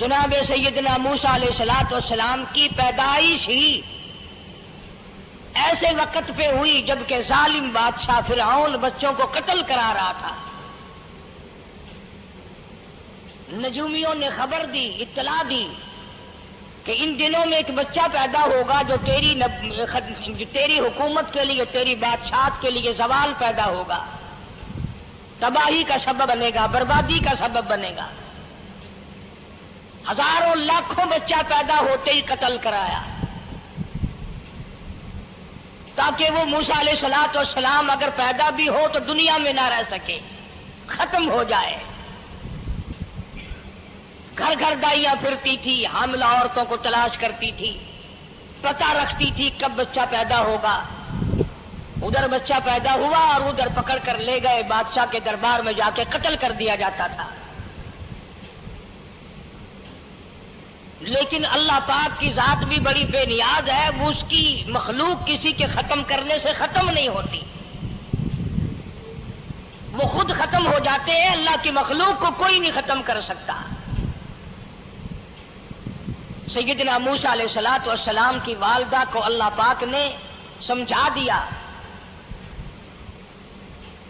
جناب سیدنا موسیٰ علیہ الصلوۃ والسلام کی پیدائش ہی ایسے وقت پہ ہوئی جبکہ ظالم بادشاہ فرعون بچوں کو قتل کرا رہا تھا۔ نجومیوں نے خبر دی، اطلاع دی کہ ان دنوں میں ایک بچہ پیدا ہوگا جو تیری حکومت کے لیے، تیری بادشاہت کے لیے زوال پیدا ہوگا، تباہی کا سبب بنے گا، بربادی کا سبب بنے گا۔ ہزاروں لاکھوں بچہ پیدا ہوتے ہی قتل کرایا تاکہ وہ موسیٰ علیہ الصلوۃ والسلام اگر پیدا بھی ہو تو دنیا میں نہ رہ سکے، ختم ہو جائے۔ گھر گھر دائیاں پھرتی تھی، حاملہ عورتوں کو تلاش کرتی تھی، پتہ رکھتی تھی کب بچہ پیدا ہوگا۔ ادھر بچہ پیدا ہوا اور ادھر پکڑ کر لے گئے، بادشاہ کے دربار میں جا کے قتل کر دیا جاتا تھا۔ لیکن اللہ پاک کی ذات بھی بڑی بے نیاز ہے، وہ اس کی مخلوق کسی کے ختم کرنے سے ختم نہیں ہوتی، وہ خود ختم ہو جاتے ہیں، اللہ کی مخلوق کو کوئی نہیں ختم کر سکتا۔ سیدنا موسیٰ علیہ الصلوۃ والسلام کی والدہ کو اللہ پاک نے سمجھا دیا،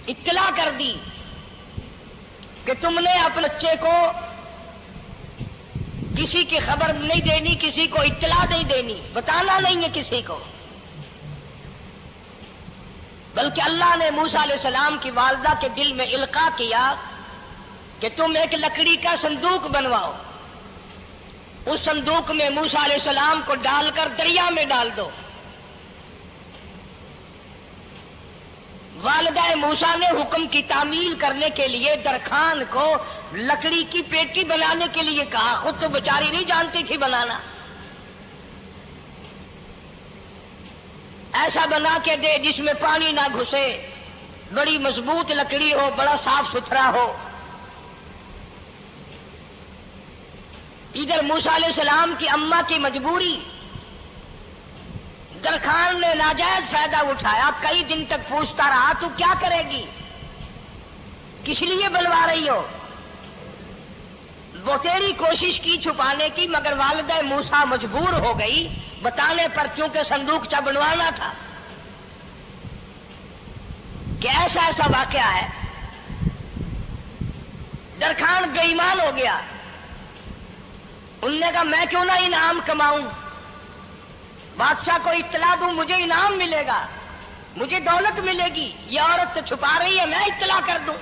اطلاع کر دی کہ تم نے اپنے بچے کو کسی کی خبر نہیں دینی، کسی کو اطلاع نہیں دینی، بتانا نہیں ہے کسی کو، بلکہ اللہ نے موسیٰ علیہ السلام کی والدہ کے دل میں القاء کیا کہ تم ایک لکڑی کا صندوق بنواؤ، اس صندوق میں موسیٰ علیہ السلام کو ڈال کر دریا میں ڈال دو۔ والدہ موسیٰ نے حکم کی تعمیل کرنے کے لیے درخان کو لکڑی کی پیٹی بنانے کے لیے کہا، خود تو بیچاری نہیں جانتی تھی بنانا۔ ایسا بنا کے دے جس میں پانی نہ گھسے، بڑی مضبوط لکڑی ہو، بڑا صاف ستھرا ہو۔ ادھر موسیٰ علیہ السلام کی اماں کی مجبوری، درخان نے ناجائز فائدہ اٹھایا، کئی دن تک پوچھتا رہا تو کیا کرے گی، کس لیے بلوا رہی ہو؟ وہ تیری کوشش کی چھپانے کی، مگر والدہ موسیٰ مجبور ہو گئی بتانے پر، کیونکہ صندوقچہ بنوانا تھا۔ کہ ایسا واقعہ ہے، درخان بے ایمان ہو گیا۔ انہوں نے کہا میں کیوں نہ انعام کماؤں، بادشاہ کو اطلاع دوں، مجھے انعام ملے گا، مجھے دولت ملے گی، یہ عورت تو چھپا رہی ہے، میں اطلاع کر دوں۔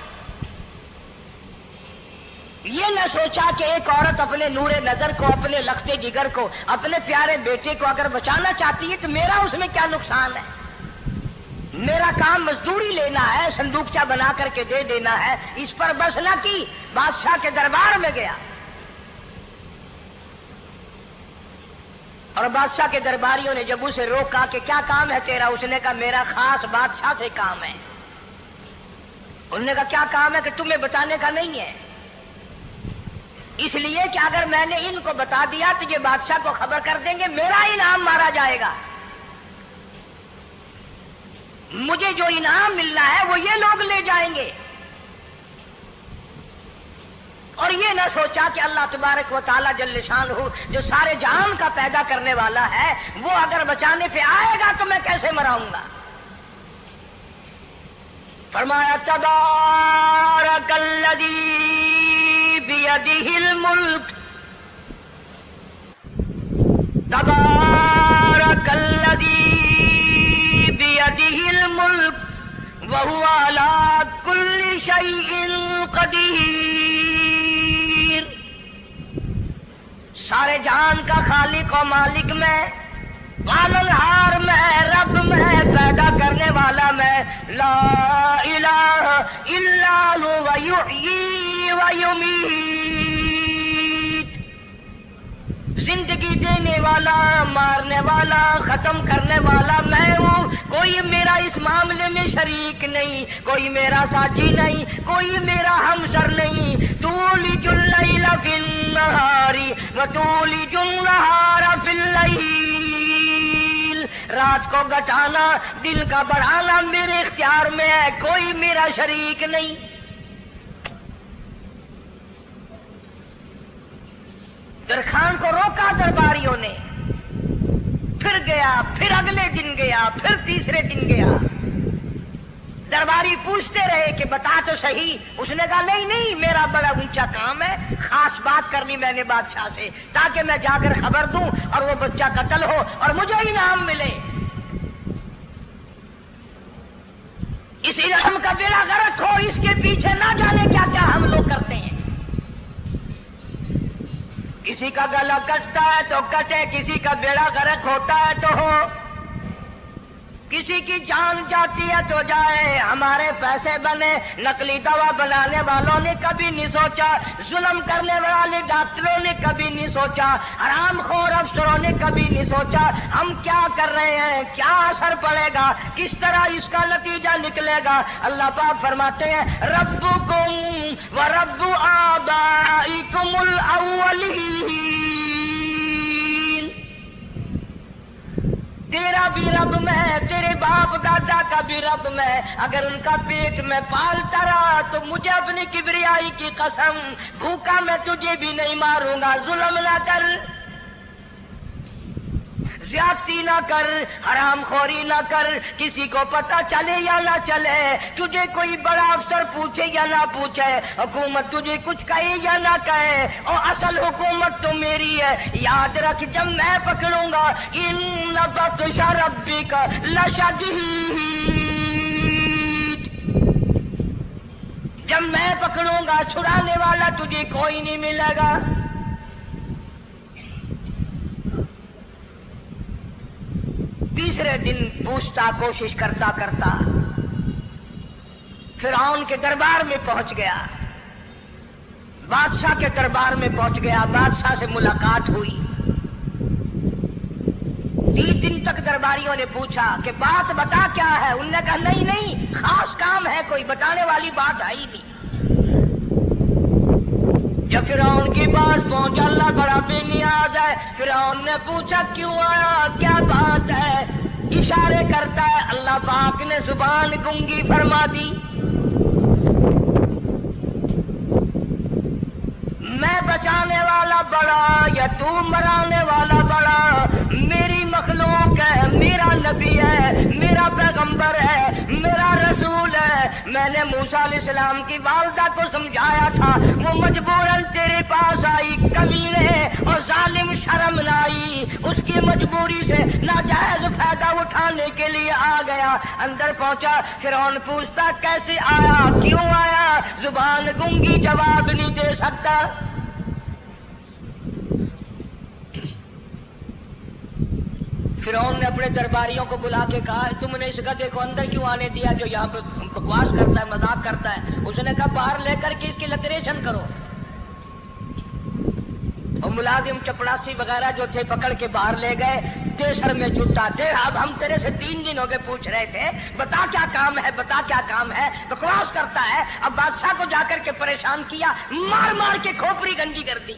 یہ نہ سوچا کہ ایک عورت اپنے نور نظر کو، اپنے لخت جگر کو، اپنے پیارے بیٹے کو اگر بچانا چاہتی ہے تو میرا اس میں کیا نقصان ہے، میرا کام مزدوری لینا ہے، صندوقچہ بنا کر کے دے دینا ہے، اس پر بس نہ کی، بادشاہ کے دربار میں گیا اور بادشاہ کے درباریوں نے جب اسے روکا کہ کیا کام ہے تیرا، اس نے کہا میرا خاص بادشاہ سے کام ہے۔ انہوں نے کہا کیا کام ہے؟ کہ تمہیں بتانے کا نہیں ہے، اس لیے کہ اگر میں نے ان کو بتا دیا تو یہ بادشاہ کو خبر کر دیں گے، میرا انعام مارا جائے گا، مجھے جو انعام ملنا ہے وہ یہ لوگ لے جائیں گے۔ اور یہ نہ سوچا کہ اللہ تبارک و تعالیٰ جل شانہ جو سارے جہان کا پیدا کرنے والا ہے، وہ اگر بچانے پہ آئے گا تو میں کیسے مراؤں گا۔ فرمایا تبارک الذی بیدہ الملک، تبارک الذی بیدہ الملک وہو علی کل شیء قدیر۔ سارے جہان کا خالق و مالک میں، پالنہار میں، رب میں، پیدا کرنے والا میں، لا الہ الا هو یحیی و یمیت، زندگی دینے والا، مارنے والا، ختم کرنے والا میں ہوں، کوئی میرا اس معاملے میں شریک نہیں، کوئی میرا ساتھی نہیں، کوئی میرا ہمسر نہیں۔ تولج اللیل فی النہار وتولج النہار فی اللیل، رات کو گھٹانا، دن کا بڑھانا میرے اختیار میں ہے، کوئی میرا شریک نہیں۔ درخان کو روکا درباریوں نے، پھر گیا، پھر اگلے دن گیا، پھر تیسرے دن گیا۔ درباری پوچھتے رہے کہ بتا تو صحیح۔ اس نے کہا نہیں نہیں، میرا بڑا اونچا کام ہے، خاص بات کرنی میں نے بادشاہ سے، تاکہ میں جا کر خبر دوں اور وہ بچہ قتل ہو اور مجھے انعام ملے۔ اس علم کا بیڑا غرق ہو، اس کے پیچھے نہ جانے کیا کیا ہم لوگ کرتے ہیں۔ کسی کا گلا کٹتا ہے تو کٹے، کسی کا بیڑا غرق ہوتا ہے تو ہو، کسی کی جان جاتی ہے تو جائے، ہمارے پیسے بنے۔ نقلی دوا بنانے والوں نے کبھی نہیں سوچا، ظلم کرنے والے ڈاکٹروں نے کبھی نہیں سوچا، حرام خور افسروں نے کبھی نہیں سوچا ہم کیا کر رہے ہیں، کیا اثر پڑے گا، کس طرح اس کا نتیجہ نکلے گا۔ اللہ پاک فرماتے ہیں ربکم و رب آبائکم الاولین، تیرا بھی رب میں، تیرے باپ دادا کا بھی رب میں، اگر ان کا پیٹ میں پالتا رہا تو مجھے اپنی کبریائی کی قسم، بھوکا میں تجھے بھی نہیں ماروں گا۔ ظلم نہ کر، زیادتی نہ کر، حرام خوری نہ کر، کسی کو پتہ چلے یا نہ چلے، تجھے کوئی بڑا افسر پوچھے یا نہ پوچھے، حکومت تجھے کچھ کہے یا نہ کہے، اور اصل حکومت تو میری ہے۔ یاد رکھ جب میں پکڑوں گا، ان بطش ربک لشدید، جب میں پکڑوں گا چھڑانے والا تجھے کوئی نہیں ملے گا۔ تیسرے دن پوچھتا، کوشش کرتا کرتا فرعون کے دربار میں پہنچ گیا، بادشاہ کے دربار میں پہنچ گیا، بادشاہ سے ملاقات ہوئی۔ 3 دن تک درباریوں نے پوچھا کہ بات بتا کیا ہے، انہوں نے کہا نہیں نہیں، خاص کام ہے، کوئی بتانے والی بات آئی نہیں۔ جب فرعون کی بات پہنچا، اللہ بڑا بے نیاز ہے، فرعون نے پوچھا کیوں آیا، کیا بات ہے، اشارے کرتا ہے، اللہ پاک نے زبان گنگی فرما دی۔ میں بچانے والا بڑا یا تو مرانے والا بڑا، میری مخلوق ہے، میرا نبی ہے، میرا پیغمبر ہے، میرا رسول ہے۔ میں نے موسیٰ علیہ السلام کی والدہ کو سمجھایا تھا، وہ مجبوراً تیرے پاس آئی، کمینے اور ظالم شرم نہ آئی، اس کی مجبوری سے ناجائز فائدہ اٹھانے کے لیے آ گیا۔ اندر پہنچا، فرعون پوچھتا کیسے آیا، کیوں آیا، زبان گنگی جواب نہیں دے سکتا۔ فرعون نے اپنے درباریوں کو بلا کے کہا تم نے اس گدھے کو اندر کیوں آنے دیا جو یہاں پہ بکواس کرتا ہے، مذاق کرتا ہے؟ اس نے کہا باہر لے کر کے اس کی لتریشن کرو۔ اور ملازم چپڑاسی وغیرہ جو تھے پکڑ کے باہر لے گئے، تیسر میں جھٹا دے، اب ہم تیرے سے 3 دن ہو گئے پوچھ رہے تھے، بتا کیا کام ہے، بتا کیا کام ہے، بکواس کرتا ہے۔ اب بادشاہ کو جا کر کے پریشان کیا، مار مار کے کھوپڑی گنجی کر دی۔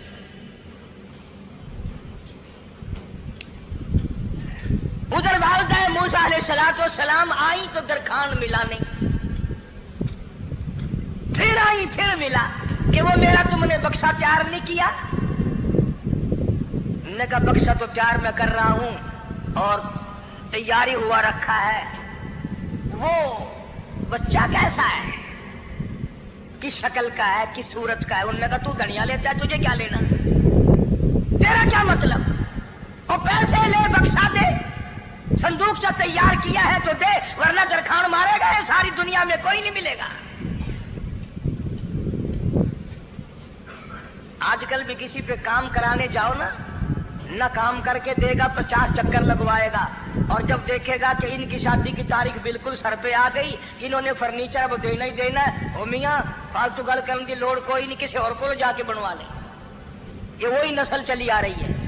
ادھر والدہ موسیٰ علیہ السلام آئی تو درخان ملا نہیں، پھر آئی پھر ملا کہ وہ میرا تم نے بکسا تیار نہیں کیا۔ نے کہا بکسا تو تیار میں کر رہا ہوں اور تیاری ہوا رکھا ہے، وہ بچہ کیسا ہے، کس شکل کا ہے، کس صورت کا ہے؟ انہوں نے کہا تو دھنیا لیتا ہے، تجھے کیا لینا، تیرا کیا مطلب، اور پیسے لے بکسا دے، صندوق سے تیار کیا ہے تو دے، ورنہ درخان مارے گا، ساری دنیا میں کوئی نہیں ملے گا۔ آج کل بھی کسی پہ کام کرانے جاؤ نا، نہ کام کر کے دے گا، 50 چکر لگوائے گا، اور جب دیکھے گا کہ ان کی شادی کی تاریخ بالکل سر پہ آ گئی، انہوں نے فرنیچر اب دینا ہی دینا ہے، او میاں فالتو گل کرنے کی لوڑ کوئی نہیں، کسی اور کو جا کے بنوا لے۔ یہ وہی نسل چلی آ رہی ہے،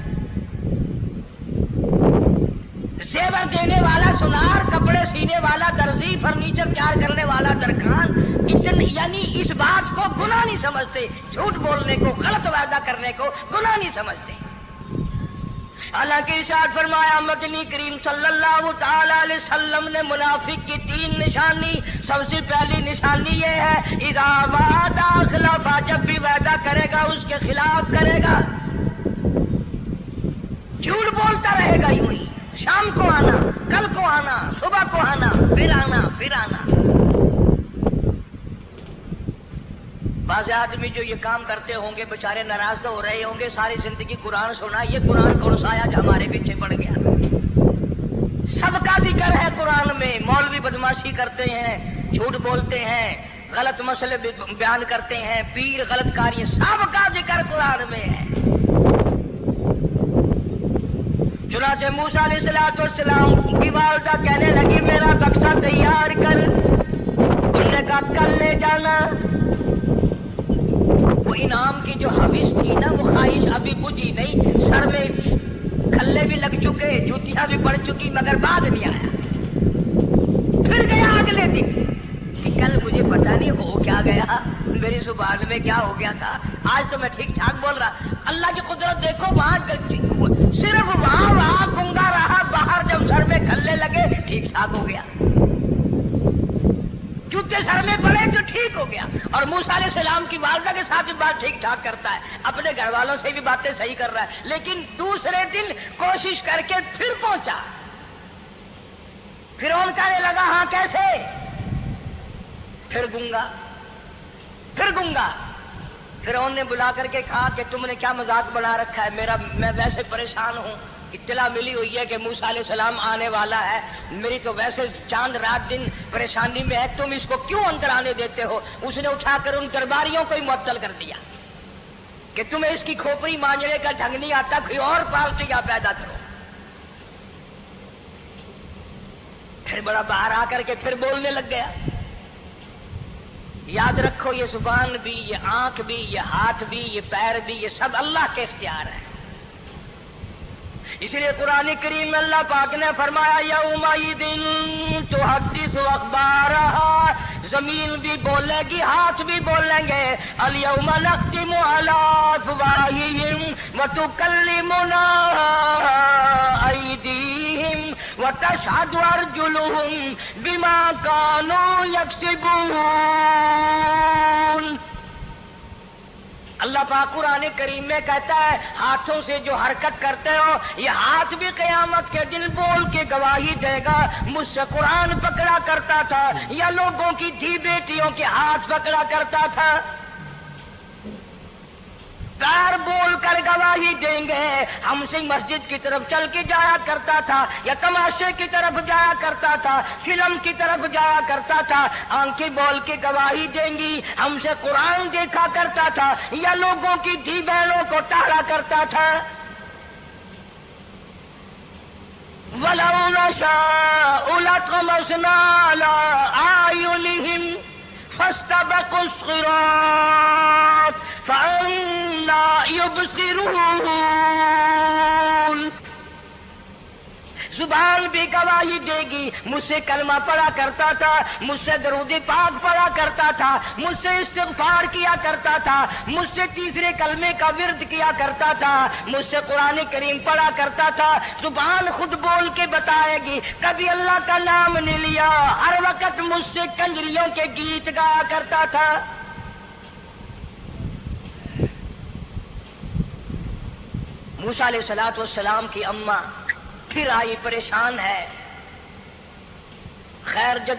زیور دینے والا سنار، کپڑے سینے والا درزی، فرنیچر تیار کرنے والا درخان، یعنی اس بات کو گناہ نہیں سمجھتے، جھوٹ بولنے کو، غلط وعدہ کرنے کو گناہ نہیں سمجھتے۔ حالانکہ ارشاد فرمایا مدنی کریم صلی اللہ تعالی علیہ وسلم نے منافق کی 3 نشانی، سب سے پہلی نشانی یہ ہے اذا وعد اخلف، جب بھی وعدہ کرے گا اس کے خلاف کرے گا۔ को आना, फिर आना, फिर आना। बाज़ आदमी जो ये काम करते होंगे बेचारे नाराज तो हो रहे होंगे, सारी जिंदगी कुरान सुना, ये कुरान कौन सा आया जो हमारे पीछे पड़ गया। सबका जिक्र है कुरान में। मौलवी बदमाशी करते हैं, झूठ बोलते हैं, गलत मसले बयान करते हैं, पीर गलत कार्य, सबका जिक्र कुरान में है। चुनाचे मूसा अलैहिस्सलाम की वालिदा कहने लगी मेरा बक्सा तैयार कर। उन्होंने कहा कल ले जाना। वो इनाम की जो हविस थी ना, वो ख्वाहिश अभी बुझी नहीं, सर में खल्ले भी लग चुके, जूतियां भी पड़ चुकी, मगर बाद नहीं आया। फिर गया अगले दिन कि कल मुझे पता नहीं हो क्या गया, मेरी जुबान में क्या हो गया था, आज तो मैं ठीक ठाक बोल रहा। अल्लाह की कुदरत देखो, वहां सिर्फ वहां गुंगा रहा, बाहर जब सर में खल्ले लगे ठीक ठाक हो गया, जूते सर में पड़े तो ठीक हो गया। और मूसा अलैहिस्सलाम की वालिदा के साथ भी बात ठीक ठाक करता है, अपने घर वालों से भी बातें सही कर रहा है, लेकिन दूसरे दिन कोशिश करके फिर पहुंचा। फिर उन कहने लगा हाँ कैसे, फिर गुंगा, फिर गुंगा। फिर उन्होंने बुला करके कहा कि तुमने क्या मजाक बना रखा है, मैं वैसे परेशान हूं, इत्तला मिली हुई है कि मूसा अलैहिस्सलाम आने वाला है, मेरी तो वैसे चांद रात दिन परेशानी में है, तुम इसको क्यों अंदर आने देते हो। उसने उठाकर उन दरबारियों को ही मुअत्तल कर दिया कि तुम्हें इसकी खोपड़ी मांझने का ढंग नहीं आता, कोई और पार्टी या पैदा करो। फिर बड़ा बाहर आकर के फिर बोलने लग गया। याद रखो ये जुबान भी, ये आंख भी, ये हाथ भी, ये पैर भी, ये सब अल्लाह के इख्तियार है। इसलिए कुरान करीम में अल्लाह पाक ने फरमाया यौमइदिन तुहद्दिसु अखबारहा, जमीन भी बोलेगी, हाथ भी बोलेंगे। अल यौमा नख्तिमु अला अफवाहिहिम व तुकल्लिमुना अयदीहिम व तशहदु अर्जुलुहुम बिमा कानू यक्सिबून। अल्लाह पाक कुरान करीम में कहता है हाथों से जो हरकत करते हो, ये हाथ भी क़यामत के दिन बोल के गवाही देगा, मुझसे कुरान पकड़ा करता था या लोगों की धी बेटियों के हाथ पकड़ा करता था। पैर बोल कर गवाही देंगे, हमसे मस्जिद की तरफ चल के जाया करता था या तमाशे की तरफ जाया करता था, फिल्म की तरफ जाया करता था। आंखें बोल के गवाही देंगी, हमसे कुरान देखा करता था या लोगों की धी बहनों को टहला करता था। वलौ नशाउ लतमसना अला आयुनिहिम फस्तबकुस सिरात फअन्ना युबसिरून। जुबान भी गवाही देगी, मुझसे कलमा पढ़ा करता था, मुझसे दरूद पाक पढ़ा करता था, मुझसे इस्तिग़फ़ार किया करता था, मुझसे तीसरे कलमे का विर्द किया करता था, मुझसे कुरान करीम पढ़ा करता था। जुबान खुद बोल के बताएगी, कभी अल्लाह का नाम नहीं लिया, हर वक्त मुझसे कंजरियों के गीत गाया करता था। मूसा अलैहिस्सलाम की अम्मा फिर आई, परेशान है। खैर जब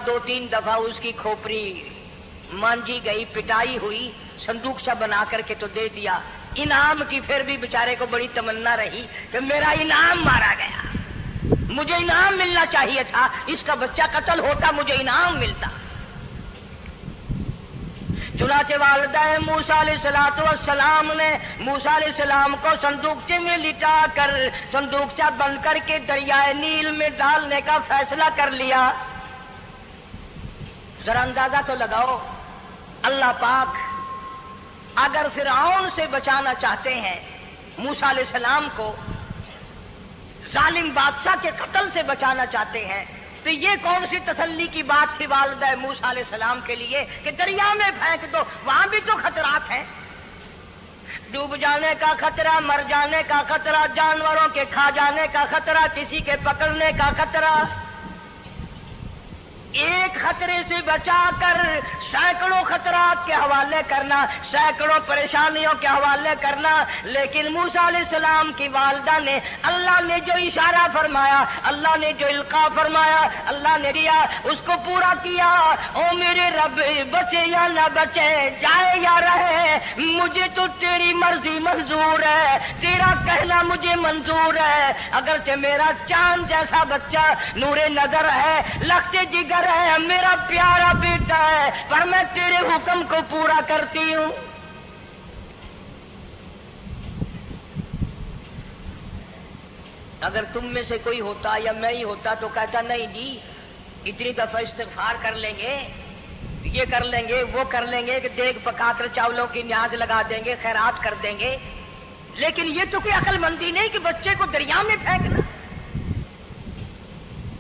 दो तीन दफा उसकी खोपड़ी मांझी गई, पिटाई हुई, संदूक सा बना करके तो दे दिया। इनाम की फिर भी बेचारे को बड़ी तमन्ना रही कि मेरा इनाम मारा गया, मुझे इनाम मिलना चाहिए था, इसका बच्चा कत्ल होता, मुझे इनाम मिलता। चुनाचे वालिदा मूसा अलैहिस्सलाम ने मूसा अलैहिस्सलाम को संदूकचे में लिटा कर संदूकचा बंद करके दरियाए नील में डालने का फैसला कर लिया। जरा अंदाजा तो लगाओ, अल्लाह पाक अगर फिरऔन से बचाना चाहते हैं, मूसा अलैहिस्सलाम को जालिम बादशाह के कत्ल से बचाना चाहते हैं, तो ये कौन सी तसल्ली की बात थी वालिदा मूसा अलैहिस्सलाम के लिए कि दरिया में फेंक दो, वहां भी तो खतरात हैं, डूब जाने का खतरा, मर जाने का खतरा, जानवरों के खा जाने का खतरा, किसी के पकड़ने का खतरा। एक खतरे से बचाकर सैकड़ों खतरात के हवाले करना, सैकड़ों परेशानियों के हवाले करना, लेकिन मूसा अलैहिस्सलाम की वालिदा ने अल्लाह ने जो इशारा फरमाया, अल्लाह ने जो इल्का फरमाया, अल्लाह ने दिया, उसको पूरा किया। ओ मेरे रब, बचे या ना बचे, जाए या रहे, मुझे तो तेरी मर्जी मंजूर है, तेरा कहना मुझे मंजूर है। अगरचे मेरा चांद जैसा बच्चा नूरे नजर है, लखते जिगर है, मेरा प्यारा बेटा है, पर मैं तेरे हुक्म को पूरा करती हूं। अगर तुम में से कोई होता या मैं ही होता तो कहता नहीं जी, इतनी दफा इस्तिग़फ़ार कर लेंगे, ये कर लेंगे, वो कर लेंगे, कि देग पकाकर चावलों की न्याज लगा देंगे, खैरात कर देंगे। लेकिन ये तो कोई अक्लमंदी नहीं कि बच्चे को दरिया में फेंकना।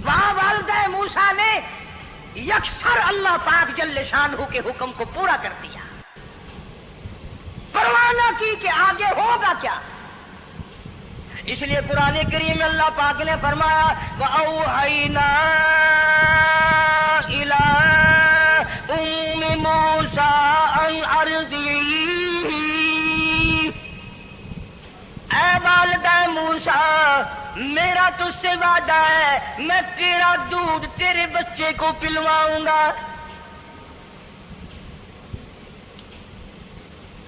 वहां वालिदा मूसा ने यकसर अल्लाह पाक जल्ले शानहू के हुक्म को पूरा कर दिया, परवाह न की कि आगे होगा क्या। इसलिए कुरान करीम में अल्लाह पाक ने फरमाया, वअौहैना इला उम्मी मूसा अन अर्ज़िही, ऐ वालिदा मूसा, मेरा तुझसे वादा है, मैं तेरा दूध तेरे बच्चे को पिलवाऊंगा।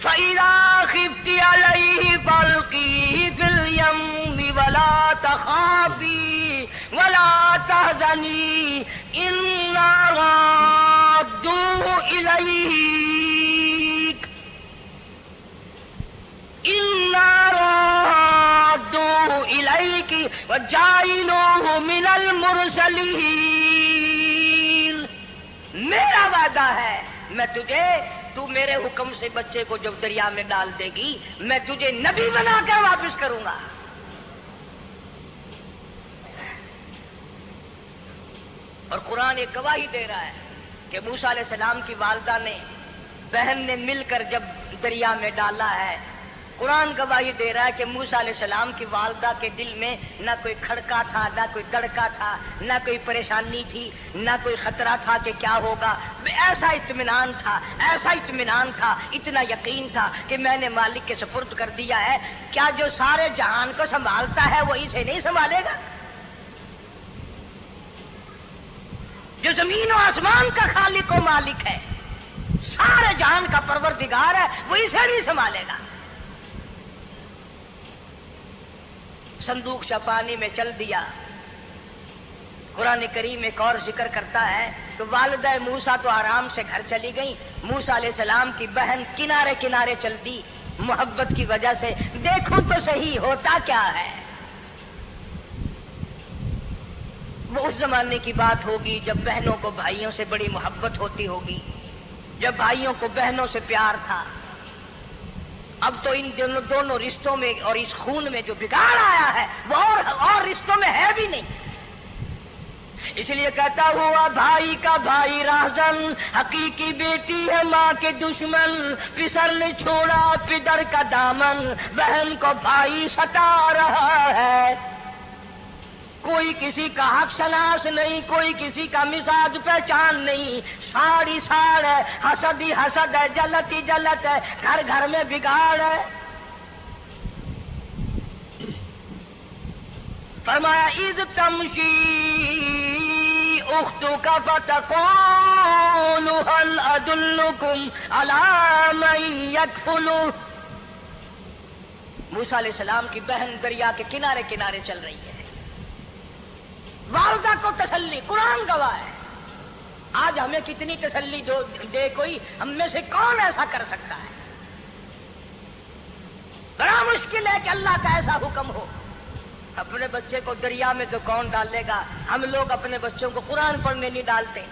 फ़इज़ा ख़िफ़्ती अलैहि फ़अल्क़ीही फ़िल यम्मि वला तख़ाफ़ी वला तहज़नी इन्ना राद्दूहु इलैक, इन्ना राद्दूहु इलैक व जाइलूहु मिनल मुरसलीन। मेरा वादा है, मैं तुझे, तू मेरे हुक्म से बच्चे को जब दरिया में डाल देगी, मैं तुझे नबी बनाकर वापस करूंगा। और कुरान एक गवाही दे रहा है कि मूसा अलैहिस्सलाम की वालिदा ने, बहन ने मिलकर जब दरिया में डाला है, कुरान गवाही दे रहा है कि मूसा अलैहिस्सलाम की वालिदा के दिल में ना कोई खड़का था, ना कोई तड़का था, ना कोई परेशानी थी, ना कोई खतरा था कि क्या होगा। ऐसा इत्मीनान था, ऐसा इत्मीनान था, इतना यकीन था कि मैंने मालिक के सुपुर्द कर दिया है। क्या जो सारे जहान को संभालता है वो इसे नहीं संभालेगा? जो जमीन और आसमान का खालिक और मालिक है, सारे जहान का परवरदिगार है, वो इसे नहीं संभालेगा। संदूक सा पानी में चल दिया। कुरान करीम एक और जिक्र करता है तो वालिदा मूसा तो आराम से घर चली गई, मूसा अलैहिस्सलाम की बहन किनारे किनारे चल दी मोहब्बत की वजह से। देखो तो सही होता क्या है। वो उस जमाने की बात होगी जब बहनों को भाइयों से बड़ी मोहब्बत होती होगी, जब भाइयों को बहनों से प्यार था। अब तो इन दोनों रिश्तों में और इस खून में जो बिगाड़ आया है वो और रिश्तों में है भी नहीं। इसलिए कहता हुआ भाई का भाई राहजन, हकीकी बेटी है माँ के दुश्मन, पिसर ने छोड़ा पिदर का दामन, बहन को भाई सता रहा है। कोई किसी का हक शनास नहीं, कोई किसी का मिजाज पहचान नहीं, साड़ी साड़ है, हसद ही हसद है, जलत ही जलत है, घर घर में बिगाड़ है। फरमाया इज़ तमशी उख्तुका फतक़ूलु हल अदुल्लुकुम अला मन यदखुलु। मूसा अलैहिस्सलाम की बहन दरिया के किनारे किनारे चल रही है, वालिदा को तसल्ली, कुरान गवाह है। आज हमें कितनी तसल्ली दे कोई, हम में से कौन ऐसा कर सकता है? बड़ा मुश्किल है कि अल्लाह का ऐसा हुक्म हो। अपने बच्चे को दरिया में तो कौन डालेगा? हम लोग अपने बच्चों को कुरान पढ़ने नहीं डालते,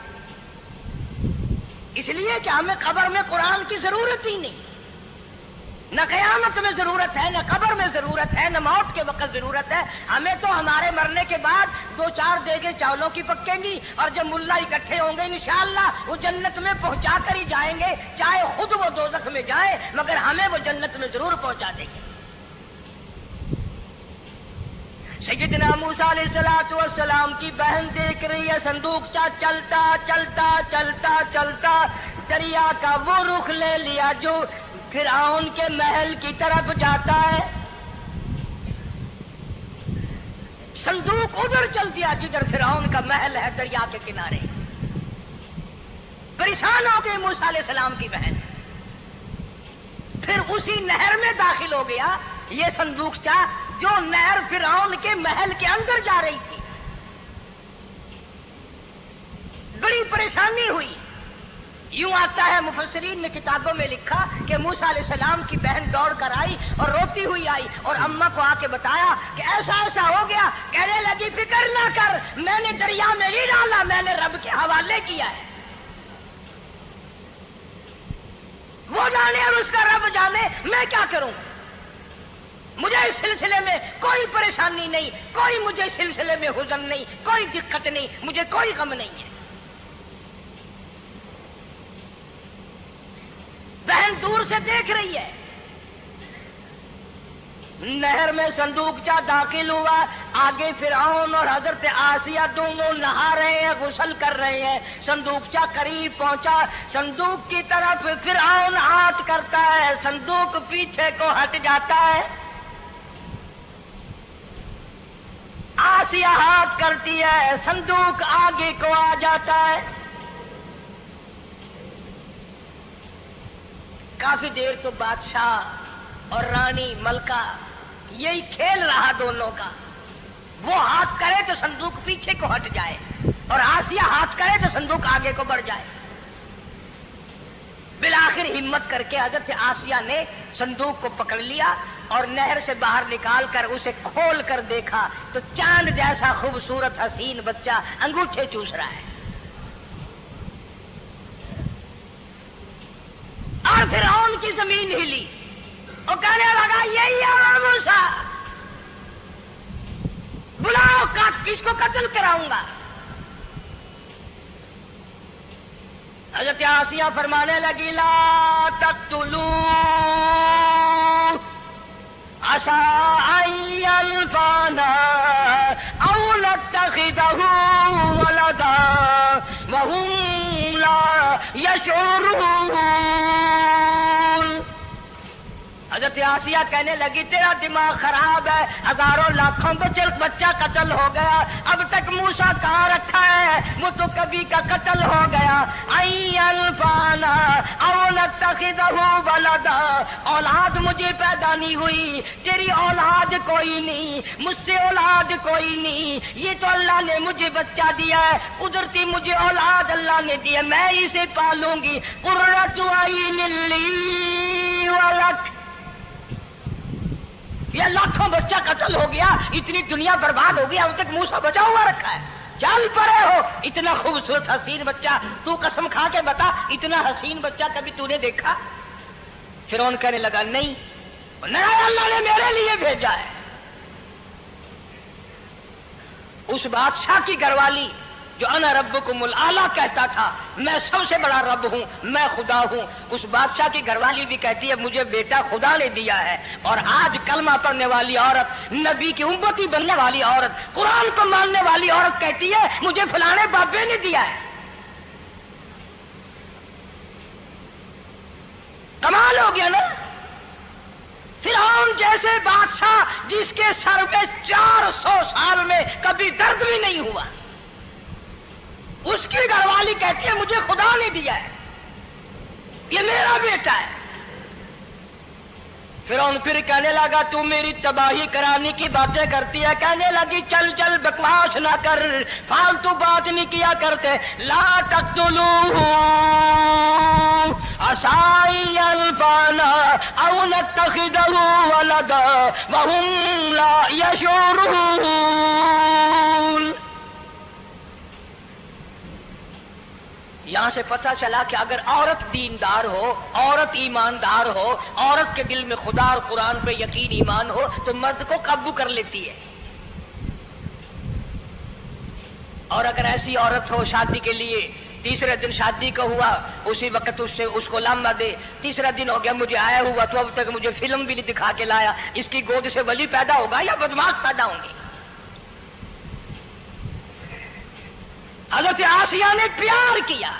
इसलिए कि हमें कब्र में कुरान की जरूरत ही नहीं। न क़यामत में जरूरत है, न कब्र में जरूरत है, न मौत के वक्त जरूरत है। हमें तो हमारे मरने के बाद 2-4 देगे चावलों की पकेंगी और जब मुल्ला इकट्ठे होंगे इंशाअल्लाह वो जन्नत में पहुंचा कर ही जाएंगे, चाहे खुद वो दोज़ख में जाए, मगर हमें वो जन्नत में जरूर पहुंचा देंगे। सैयदना मूसा अलैहिस्सलातु वस्सलाम की बहन देख रही है संदूक सा चलता चलता चलता चलता دریا کا وہ رخ لے لیا جو فرعون کے محل کی طرف جاتا ہے، صندوق ادھر چل دیا جدھر فرعون کا محل ہے دریا کے کنارے۔ پریشان ہو گئے موسیٰ علیہ السلام کی بہن، پھر اسی نہر میں داخل ہو گیا یہ صندوق تھا جو نہر فرعون کے محل کے اندر جا رہی تھی۔ بڑی پریشانی ہوئی۔ یوں آتا ہے مفسرین نے کتابوں میں لکھا کہ موسیٰ علیہ السلام کی بہن دوڑ کر آئی اور روتی ہوئی آئی اور اماں کو آ کے بتایا کہ ایسا ایسا ہو گیا۔ کہنے لگی فکر نہ کر، میں نے دریا میں نہیں ڈالا، میں نے رب کے حوالے کیا ہے، وہ جانے اور اس کا رب جانے، میں کیا کروں، مجھے اس سلسلے میں کوئی پریشانی نہیں، کوئی مجھے اس سلسلے میں حزن نہیں، کوئی دقت نہیں، مجھے کوئی غم نہیں ہے۔ بہن دور سے دیکھ رہی ہے، نہر میں صندوق جا داخل ہوا، آگے فرعون اور حضرت آسیہ دونوں نہا رہے ہیں، غسل کر رہے ہیں۔ صندوق جا قریب پہنچا، صندوق کی طرف فرعون ہاتھ کرتا ہے، صندوق پیچھے کو ہٹ جاتا ہے، آسیہ ہاتھ کرتی ہے، صندوق آگے کو آ جاتا ہے۔ کافی دیر تو بادشاہ اور رانی ملکہ یہی کھیل رہا دونوں کا، وہ ہاتھ کرے تو صندوق پیچھے کو ہٹ جائے اور آسیہ ہاتھ کرے تو صندوق آگے کو بڑھ جائے۔ بالآخر ہمت کر کے حضرت آسیہ نے صندوق کو پکڑ لیا اور نہر سے باہر نکال کر اسے کھول کر دیکھا تو چاند جیسا خوبصورت حسین بچہ انگوٹھے چوس رہا ہے۔ اور فرعون کی زمین ہلی، وہ کہنے لگا یہی ہے موسیٰ، بلاؤ، کس کو قتل کراؤں گا؟ حضرت آسیہ فرمانے لگی لا تقتلوا عسى أن ينفعنا أو نتخذه ولدا وهم لا يشعرون۔ حضرت آسیہ کہنے لگی تیرا دماغ خراب ہے، ہزاروں لاکھوں بچہ قتل ہو گیا، اب تک موسیٰ کہاں رکھا ہے، وہ تو کبھی کا قتل ہو گیا۔ انفعنا او نتخذہ ولدا، اولاد مجھے پیدا نہیں ہوئی، تیری اولاد کوئی نہیں، مجھ سے اولاد کوئی نہیں، یہ تو اللہ نے مجھے بچہ دیا ہے، قدرتی مجھے اولاد اللہ نے دیا، میں اسے پالوں گی۔ قرۃ عین لی ولک، یہ لاکھوں بچہ قتل ہو گیا، اتنی دنیا برباد ہو گیا، اب تک موسیٰ بچا ہوا رکھا ہے، چل پڑے ہو، اتنا خوبصورت حسین بچہ، تو قسم کھا کے بتا اتنا حسین بچہ کبھی تو نے دیکھا؟ فرعون کہنے لگا نہیں، اللہ نے میرے لیے بھیجا ہے۔ اس بادشاہ کی گھر والی جو انا ربکم الاعلی کہتا تھا، میں سب سے بڑا رب ہوں، میں خدا ہوں، اس بادشاہ کی گھر والی بھی کہتی ہے مجھے بیٹا خدا نے دیا ہے۔ اور آج کلمہ پڑھنے والی عورت، نبی کی امتی بننے والی عورت، قرآن کو ماننے والی عورت کہتی ہے مجھے فلانے بابے نے دیا ہے۔ کمال ہو گیا نا۔ فرعون جیسے بادشاہ جس کے سر میں 400 سال میں کبھی درد بھی نہیں ہوا، اس کی گھر والی کہتی ہے مجھے خدا نے دیا ہے، یہ میرا بیٹا ہے۔ فرعون پھر کہنے لگا تو میری تباہی کرانے کی باتیں کرتی ہے، کہنے لگی چل چل بکواس نہ کر، فالتو بات نہیں کیا کرتے۔ لا تقتلوه عسى أن ينفعنا أو نتخذه ولدا وهم لا يشعرون۔ یہاں سے پتہ چلا کہ اگر عورت دیندار ہو، عورت ایماندار ہو، عورت کے دل میں خدا اور قرآن پہ یقین ایمان ہو تو مرد کو قابو کر لیتی ہے۔ اور اگر ایسی عورت ہو شادی کے لیے، تیسرے دن شادی کا ہوا، اسی وقت اس کو لمبا دے، تیسرا دن ہو گیا مجھے آیا ہوا تو اب تک مجھے فلم بھی نہیں دکھا کے لایا، اس کی گود سے ولی پیدا ہوگا یا بدماش پیدا ہوں گی؟ حضرت آسیہ نے پیار کیا،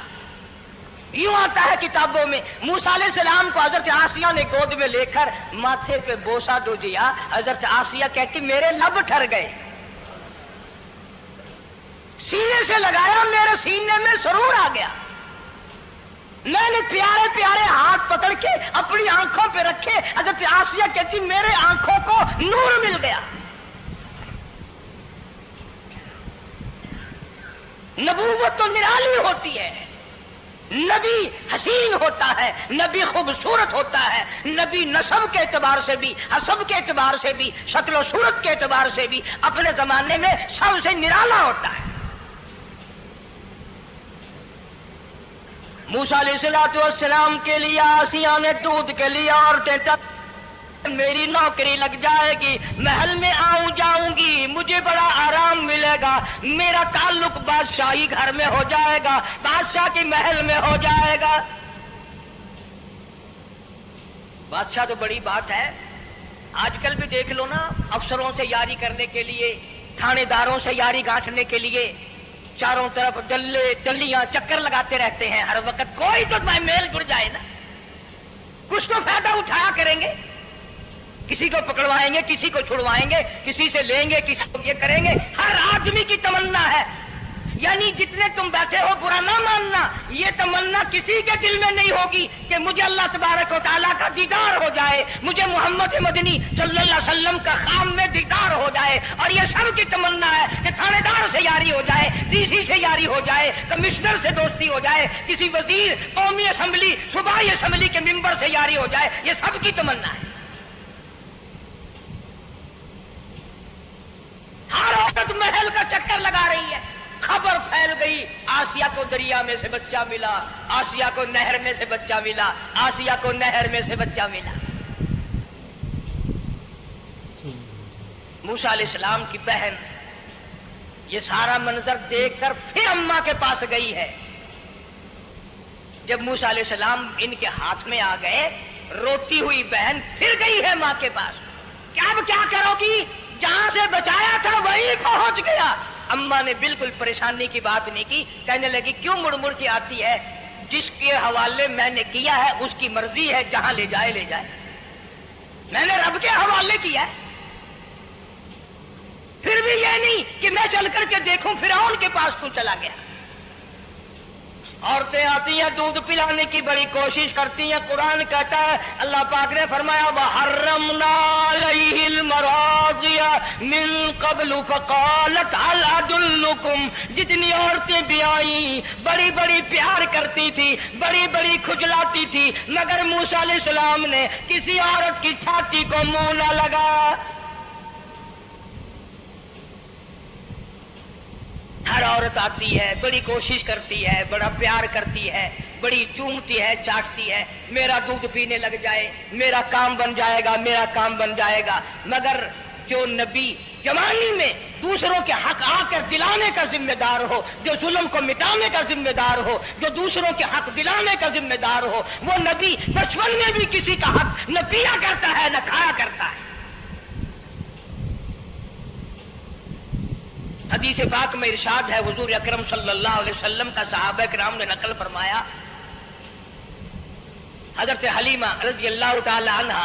यूं आता है किताबों में, मूसा अलैहिस्सलाम को हजरत आसिया ने गोद में लेकर माथे पे बोसा दो दिया। हजरत आसिया कहती मेरे लब ठर गए, सीने से लगाया, मेरे सीने में सुरूर आ गया। मैंने प्यारे प्यारे हाथ पकड़ के अपनी आंखों पे रखे। हजरत आसिया कहती मेरे आंखों को नूर मिल गया। नबूवत तो निराली होती है, नबी हसीन होता है, नबी खूबसूरत होता है, नबी नसब के एतबार से भी, हसब के एतबार से भी, शक्ल सूरत के एतबार से भी अपने जमाने में सबसे निराला होता है। मूसा अलैहिस्सलाम के लिए आसिया ने दूध के लिए औरतें मेरी नौकरी लग जाएगी, महल में आऊं जाऊंगी, मुझे बड़ा आराम मिलेगा, मेरा ताल्लुक बादशाही घर में हो जाएगा, बादशाह के महल में हो जाएगा। बादशाह तो बड़ी बात है। आजकल भी देख लो ना, अफसरों से यारी करने के लिए, थानेदारों से यारी गांठने के लिए चारों तरफ डल्ले डल्लियां चक्कर लगाते रहते हैं हर वक्त। कोई तो मेल जुड़ जाए ना, कुछ तो फायदा उठाया करेंगे। किसी को पकड़वाएंगे, किसी को छुड़वाएंगे, किसी से लेंगे, किसी को ये करेंगे। हर आदमी की तमन्ना है, यानी जितने तुम बैठे हो बुरा ना मानना, ये तमन्ना किसी के दिल में नहीं होगी कि मुझे अल्लाह तबारक व तआला का दीदार हो जाए, मुझे मोहम्मद मदनी सल्लल्लाहु अलैहि वसल्लम का खाम में दीदार हो जाए। और ये सब की तमन्ना है कि थानेदार से यारी हो जाए, डीसी से यारी हो जाए, कमिश्नर से दोस्ती हो जाए, किसी वजीर, कौमी असेंबली, सूबाई असेंबली के मेंबर से यारी हो जाए। ये सब की तमन्ना है। हर औरत महल का चक्कर लगा रही है। खबर फैल गई, आसिया को दरिया में से बच्चा मिला, आसिया को नहर में से बच्चा मिला, आसिया को नहर में से बच्चा मिला। मूसा अलैहिस्सलाम की बहन ये सारा मंजर देखकर फिर अम्मा के पास गई है। जब मूसा अलैहिस्सलाम इनके हाथ में आ गए, रोती हुई बहन फिर गई है मां के पास। क्या करोगी? जहां से बचाया था वहीं पहुंच गया। अम्मा ने बिल्कुल परेशानी की बात नहीं की, कहने लगी क्यों मुड़ मुड़ के आती है? जिसके हवाले मैंने किया है उसकी मर्जी है, जहां ले जाए ले जाए। मैंने रब के हवाले किया है। फिर भी ये नहीं कि मैं चल करके देखूं फिरौन के पास क्यों चला गया। औरतें आती हैं, दूध पिलाने की बड़ी कोशिश करती हैं। कुरान कहता है, अल्लाह पाक ने फरमाया वहर्रमना अलैहिल मराज़िया मिन क़ब्लु फ़क़ालत हल अदुल्लुकुम। जितनी औरतें भी आई बड़ी बड़ी प्यार करती थी, बड़ी बड़ी खुजलाती थी, मगर मूसा अलैहिस्सलाम ने किसी औरत की छाती को मुंह न लगाया। हर औरत आती है, बड़ी कोशिश करती है, बड़ा प्यार करती है, बड़ी चूमती है, चाटती है, मेरा दूध पीने लग जाए, मेरा काम बन जाएगा, मेरा काम बन जाएगा। मगर जो नबी जवानी में दूसरों के हक आकर दिलाने का जिम्मेदार हो, जो जुल्म को मिटाने का जिम्मेदार हो, जो दूसरों के हक दिलाने का जिम्मेदार हो, वो नबी बचपन में भी किसी का हक न पिया करता है न खाया करता है। हदीस पाक में इरशाद है, हुजूर अकरम सल्लल्लाहु अलैहि वसल्लम का सहाबा किराम ने नकल फरमाया, हजरत हलीमा रज़ियल्लाहु ताला अन्हा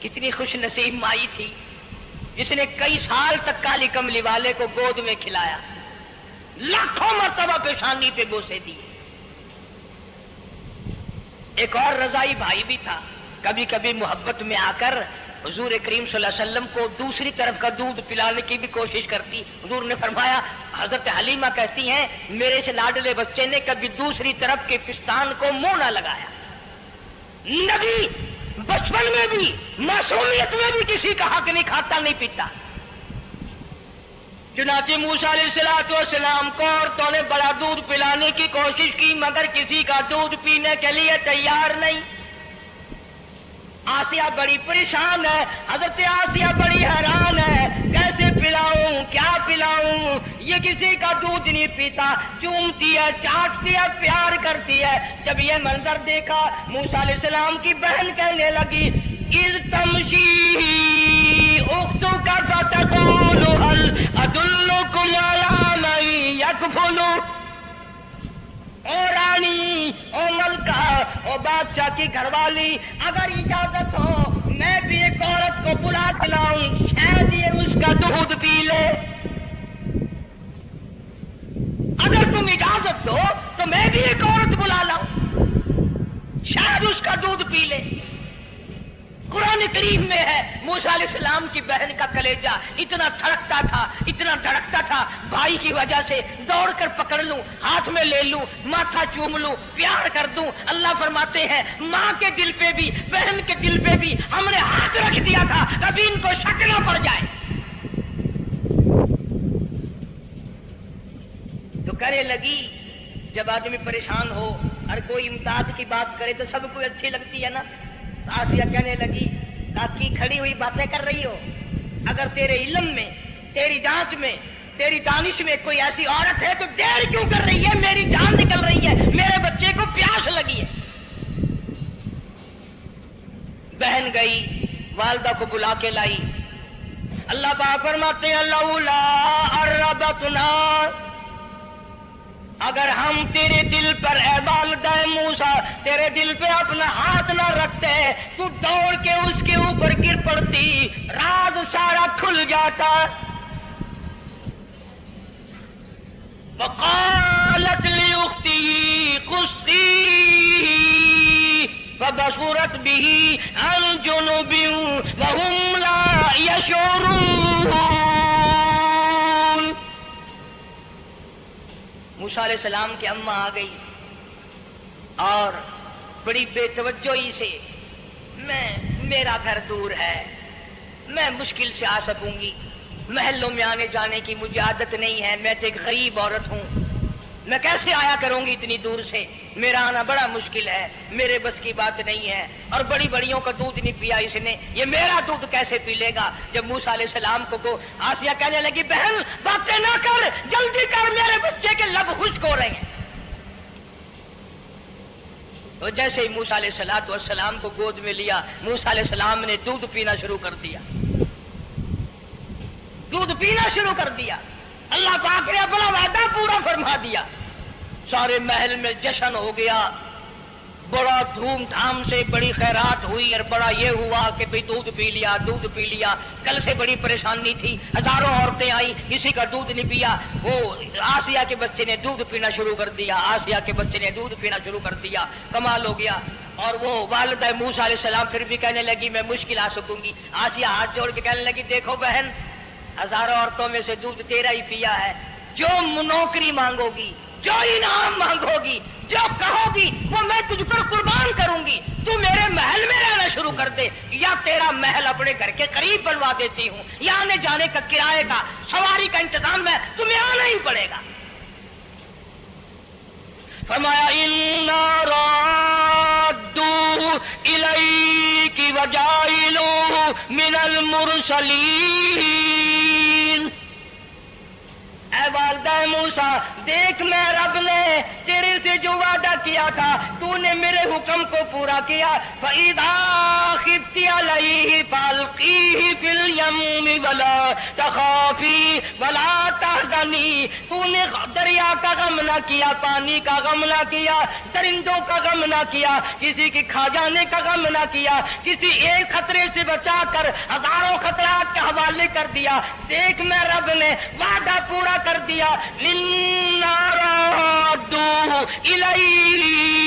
कितनी खुश नसीब माई थी, जिसने कई साल तक काली कमली वाले को गोद में खिलाया, लाखों मर्तबा पेशानी पे बोसे दिए। एक और रजाई भाई भी था, कभी कभी मोहब्बत में आकर हुजूर करीम सल्लल्लाहु अलैहि वसल्लम को दूसरी तरफ का दूध पिलाने की भी कोशिश करती। हुजूर ने फरमाया, हजरत हलीमा कहती हैं, मेरे से लाडले बच्चे ने कभी दूसरी तरफ के पिस्तान को मुंह न लगाया। नबी बचपन में भी, मासूमियत में भी किसी का हक नहीं खाता, नहीं पीता। चुनाचे मूसा अलैहिस्सलाम को औरतों ने बड़ा दूध पिलाने की कोशिश की, मगर किसी का दूध पीने के लिए तैयार नहीं। आसिया बड़ी परेशान है, हजरत आसिया बड़ी हैरान है, कैसे पिलाऊं, क्या पिलाऊं? ये किसी का दूध नहीं पीता, चूमती है, चाटती है, प्यार करती है। जब ये मंजर देखा, मूसा अलैहिस्सलाम की बहन कहने लगी, इज़ तमशी उख्तुका फतक़ूलु हल अदुल्लुकुम अला मन यकफुलु। ओ रानी, ओ کہا او بادشاہ کی گھر والی اگر اجازت ہو میں بھی ایک عورت کو بلا کے لاؤں، شاید یہ اس کا دودھ پی لے۔ اگر تم اجازت دو تو میں بھی ایک عورت بلا لاؤں، شاید اس کا دودھ پی لے۔ قرآن کریم میں ہے موسیٰ علیہ السلام کی بہن کا کلیجہ اتنا دھڑکتا تھا بھائی کی وجہ سے، دوڑ کر پکڑ لوں، ہاتھ میں لے لوں، ماتھا چوم لوں، پیار کر دوں۔ اللہ فرماتے ہیں ماں کے دل پہ بھی بہن کے دل پہ بھی ہم نے ہاتھ رکھ دیا تھا، کبھی ان کو شک نہ پڑ جائے۔ تو کرے لگی، جب آدمی پریشان ہو اور کوئی امداد کی بات کرے تو سب کو اچھی لگتی ہے نا۔ آسیہ کہنے لگی تاکہ کھڑی ہوئی باتیں کر رہی ہو، اگر تیرے علم میں، تیری جانچ میں، تیری دانش میں کوئی ایسی عورت ہے تو دیر کیوں کر رہی ہے؟ میری جان نکل رہی ہے، میرے بچے کو پیاس لگی ہے۔ بہن گئی والدہ کو بلا کے لائی۔ اللہ پاک فرماتے ہیں لولا اربتنا، اگر ہم تیرے دل پر اے والدہ موسیٰ تیرے دل پہ اپنا ہاتھ نہ رکھتے تو دوڑ کے اس کے اوپر گر پڑتی، راز سارا کھل جاتا۔ وقالت لاختہ قصیہ فبصرت به عن جنب وهم لا يشعرون۔ موسیٰ علیہ السلام کی اماں آ گئی اور بڑی بے توجہی سے، میرا گھر دور ہے، میں مشکل سے آ سکوں گی، محلوں میں آنے جانے کی مجھے عادت نہیں ہے، میں تو ایک غریب عورت ہوں، میں کیسے آیا کروں گی اتنی دور سے، میرا آنا بڑا مشکل ہے، میرے بس کی بات نہیں ہے، اور بڑی بڑیوں کا دودھ نہیں پیا اس نے، یہ میرا دودھ کیسے پی لے گا؟ جب موسیٰ علیہ السلام کو آسیہ کہنے لگی بہن باتیں نہ کر، جلدی کر، میرے بچے کے لب خشک ہو رہے ہیں۔ تو جیسے ہی موسیٰ علیہ السلام کو گود میں لیا، موسیٰ علیہ السلام نے دودھ پینا شروع کر دیا، دودھ پینا شروع کر دیا۔ اللہ پاک نے اپنا وعدہ پورا فرما دیا، سارے محل میں جشن ہو گیا، بڑا دھوم دھام سے بڑی خیرات ہوئی، اور بڑا یہ ہوا کہ بھئی دودھ پی لیا، دودھ پی لیا۔ کل سے بڑی پریشانی تھی، ہزاروں عورتیں آئی، کسی کا دودھ نہیں پیا، وہ آسیہ کے بچے نے دودھ پینا شروع کر دیا، آسیہ کے بچے نے دودھ پینا شروع کر دیا، کمال ہو گیا۔ اور وہ والدہ موسیٰ علیہ السلام پھر بھی کہنے لگی میں مشکل آ سکوں گی۔ آسیہ ہاتھ جوڑ کے کہنے لگی دیکھو بہن، ہزاروں عورتوں میں سے دودھ تیرا ہی پیا ہے، جو نوکری مانگو گی، جو انعام مانگو گی، جو کہو گی وہ میں تجھ پر قربان کروں گی، تو میرے محل میں رہنا شروع کر دے، یا تیرا محل اپنے گھر کے قریب بنوا دیتی ہوں، یا آنے جانے کا کرائے کا سواری کا انتظام ہے، تمہیں آنا ہی پڑے گا۔ فرمایا اِنَّا رَادُّوهُ إِلَيْكِ وَجَاعِلُوهُ مِنَ الْمُرْسَلِينَ۔ اے والدہ موسیٰ دیکھ، میں رب نے تیرے سے جو وعدہ کیا تھا تو نے میرے حکم کو پورا کیا۔ فَإِذَا خِفْتِ عَلَيْهِ فَأَلْقِيهِ فِي الْيَمِّ وَلَا تَخَافِي وَلَا تَحْزَنِي۔ تو نے دریا کا غم نہ کیا، پانی کا غم نہ کیا، درندوں کا غم نہ کیا، کسی کی کھا جانے کا غم نہ کیا، کسی ایک خطرے سے بچا کر ہزاروں خطرات کے حوالے کر دیا۔ دیکھ میں رب نے وعدہ پورا کر دیا۔ اِنَّا رَادُّوهُ إِلَيْكَ،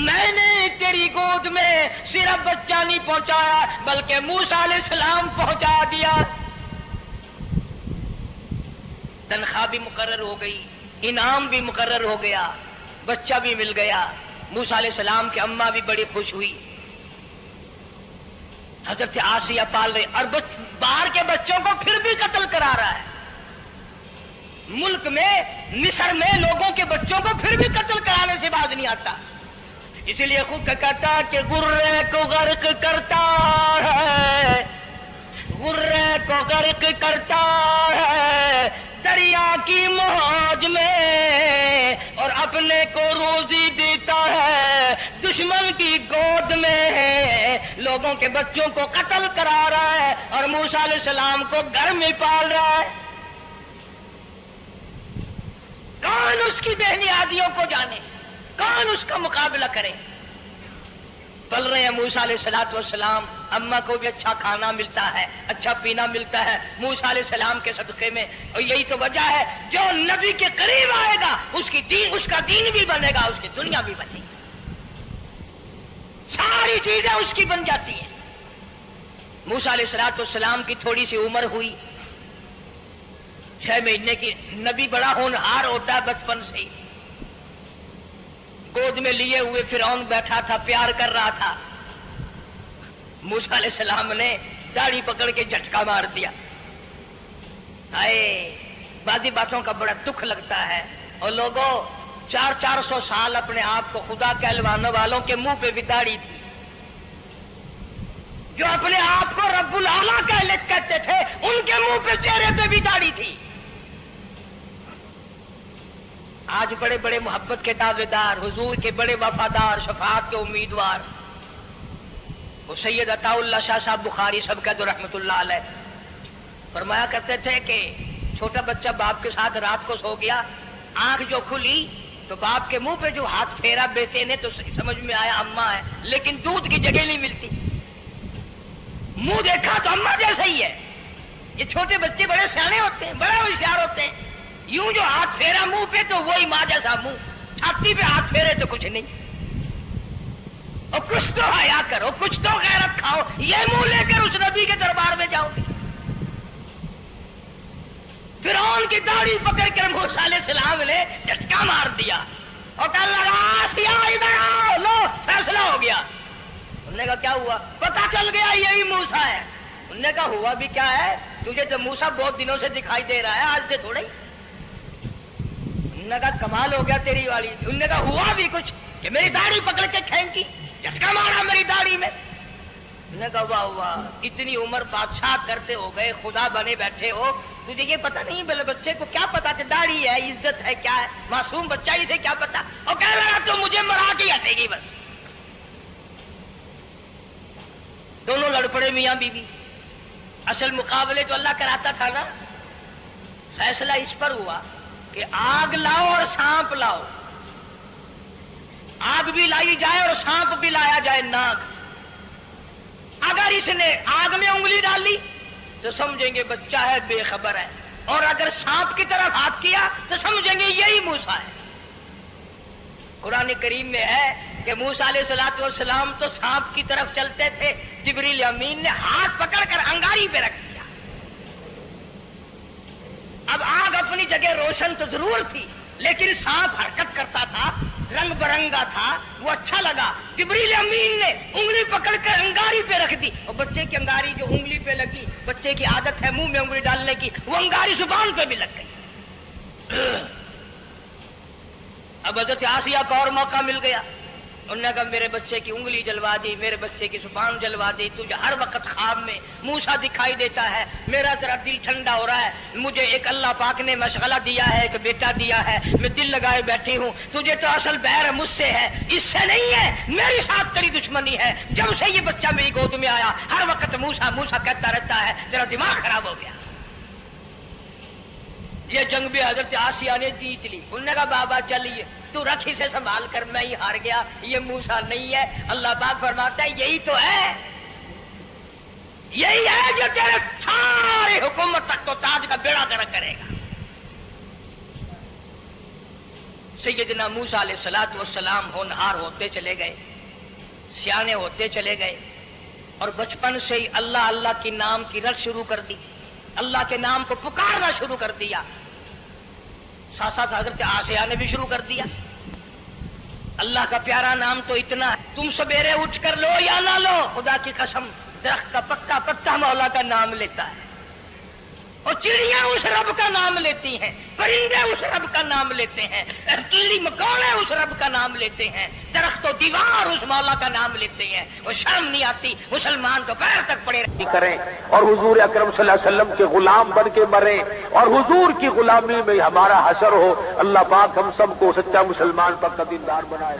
میں نے تیری گود میں صرف بچہ نہیں پہنچایا بلکہ موسیٰ علیہ السلام پہنچا دیا۔ تنخواہ بھی مقرر ہو گئی، انعام بھی مقرر ہو گیا، بچہ بھی مل گیا۔ موسیٰ علیہ السلام کی اماں بھی بڑی خوش ہوئی۔ حضرت آسیہ پال رہے، اور باہر کے بچوں کو پھر بھی قتل کرا رہا ہے۔ ملک میں مصر میں لوگوں کے بچوں کو پھر بھی قتل کرانے سے باز نہیں آتا، اسی لیے خود کہتا کہ غرے کو غرق کرتا ہے، غرے کو غرق کرتا ہے دریا کی موج میں، اور اپنے کو روزی دیتا ہے دشمن کی گود میں۔ لوگوں کے بچوں کو قتل کرا رہا ہے اور موسیٰ علیہ السلام کو گھر میں پال رہا ہے۔ کون कौन उसकी बेनियादियों को जाने, कौन उसका मुकाबला करे। पल रहे हैं मूसा अलैहिस्सलाम, अम्मा को भी अच्छा खाना मिलता है, अच्छा पीना मिलता है मूसा अलैहिस्सलाम के सदक़े में। और यही तो वजह है, जो नबी के करीब आएगा उसका दीन भी बनेगा, उसकी दुनिया भी बनेगी, सारी चीजें उसकी बन जाती हैं। मूसा अलैहिस्सलाम की थोड़ी सी उम्र हुई, 6 महीने की। नबी बड़ा होनहार होता है बचपन से ही। गोद में लिए हुए फिरौन बैठा था, प्यार कर रहा था। मूसा अलैहिस्सलाम ने दाढ़ी पकड़ के झटका मार दिया। आए बाजी बातों का बड़ा दुख लगता है। और लोगों 400 साल अपने आप को खुदा कहलवाने वालों के मुंह पे भी दाढ़ी थी, जो अपने आप को रब्बुल आला कहते थे, उनके मुंह पे चेहरे पे भी दाढ़ी थी। आज बड़े बड़े मोहब्बत के दावेदार, हुजूर के बड़े वफादार, शफाअत के उम्मीदवार, वो सैयद अताउल्लाह शाह साहब बुखारी सब का रहमतुल्लाह अलैह फरमाया करते थे कि छोटा बच्चा बाप के साथ रात को सो गया, आंख जो खुली तो बाप के मुंह पे जो हाथ फेरा बेटे ने तो समझ में आया अम्मा है, लेकिन दूध की जगह नहीं मिलती। मुंह देखा तो अम्मा जैसा ही है। ये छोटे बच्चे बड़े सियाने होते हैं, बड़े होशियार होते हैं। यूं जो हाथ फेरा मुंह पे तो वही माँ जैसा मुंह, छाती पे हाथ फेरे तो कुछ नहीं। और कुछ तो हया करो, कुछ तो गैरत खाओ, ये मुंह लेकर उस नबी के दरबार में जाओगे। फिरौन की दाढ़ी पकड़कर मूसा अलैहिस्सलाम ने झटका मार दिया और कहा लगा सिया इधर आओ, लो फैसला हो गया। उन्होंने कहा क्या हुआ? पता चल गया यही मूसा है। उन्होंने कहा हुआ भी क्या है, तुझे तो मूसा बहुत दिनों से दिखाई दे रहा है, आज से थोड़ा ही। उन्होंने कहा कमाल हो गया तेरी वाली। उन्होंने कहा हुआ भी कुछ कि मेरी दाढ़ी पकड़ के खींची, झटका मारा मेरी दाढ़ी में। उन्होंने कहा वाह वाह, इतनी उम्र बादशाह करते हो गए, खुदा बने बैठे हो, तुझे ये पता नहीं? बोले बच्चे को क्या पता कि दाढ़ी है, इज्जत है, क्या है, मासूम बच्चा इसे क्या पता। और कह रहा तो मुझे मरा के हटेगी बस। दोनों लड़ पड़े मियां बीवी। असल मुकाबले तो अल्लाह कराता था ना। फैसला इस पर हुआ कि आग लाओ और सांप लाओ। आग भी लाई जाए और सांप भी लाया जाए, नाग। अगर इसने आग में उंगली डाली तो समझेंगे बच्चा है, बेखबर है, और अगर सांप की तरफ हाथ किया तो समझेंगे यही मूसा है। कुरान करीम में है कि मूसा अलैहिस्सलाम तो सांप की तरफ चलते थे, जिब्रील अमीन ने हाथ पकड़कर अंगारी पे रख दिया। अब आग अपनी जगह रोशन तो जरूर थी, लेकिन सांप हरकत करता था, रंग बिरंगा था, वो अच्छा लगा। जिब्रील अमीन ने उंगली पकड़कर अंगारी पे रख दी, और बच्चे की अंगारी जो उंगली पे लगी, बच्चे की आदत है मुंह में उंगली डालने की, वो अंगारी जुबान पे भी लग गई। अब हज़रत आसिया को और मौका मिल गया। उन्होंने कहा मेरे बच्चे की उंगली जलवा दी, मेरे बच्चे की जुबान जलवा दी, तुझे हर वक्त ख्वाब में मूसा दिखाई देता है, मेरा तेरा दिल ठंडा हो रहा है। मुझे एक अल्लाह पाक ने मशगला दिया है, एक बेटा दिया है, मैं दिल लगाए बैठी हूँ। तुझे तो असल बैर मुझसे है, इससे नहीं है, मेरे साथ तेरी दुश्मनी है। जब से ये बच्चा मेरी गोद में आया हर वक्त मूसा मूसा कहता रहता है, तेरा दिमाग खराब हो गया। ये जंग भी हजरत आसिया ने जीत ली। उन्होंने कहा बाबा चलिए, तू रख इसे संभाल कर, मैं ही हार गया, ये मूसा नहीं है। अल्लाह पाक फरमाता है यही तो है, यही है जो तेरे सारे हुकूमत तक तो ताज का बेड़ा गर्क करेगा। सैयदना मूसा अलैहिस्सलाम होनहार होते चले गए, सियाने होते चले गए, और बचपन से ही अल्लाह अल्लाह की नाम की रट शुरू कर दी, अल्लाह के नाम को पुकारना शुरू कर दिया। साथ साथ हजरत आसिया ने भी शुरू कर दिया। अल्लाह का प्यारा नाम तो इतना है, तुम सवेरे उठ कर लो या ना लो, खुदा की कसम दरख्त का पक्का पत्ता मौला का नाम लेता है, और चिड़िया उस रब का नाम लेती हैं, परिंदे उस रब का नाम लेते हैं, कीड़ी मकोड़े उस रब का नाम लेते हैं, दरख्त और दीवार उस मौला का नाम लेते हैं। और शर्म नहीं आती मुसलमान तो पैर तक पड़े करें और हुजूर अकरम सल्लल्लाहु अलैहि वसल्लम के गुलाम बन के मरे, और हुजूर की गुलामी में हमारा हशर हो। अल्लाह पाक हम सबको सच्चा मुसलमान पर कदीदार बनाए।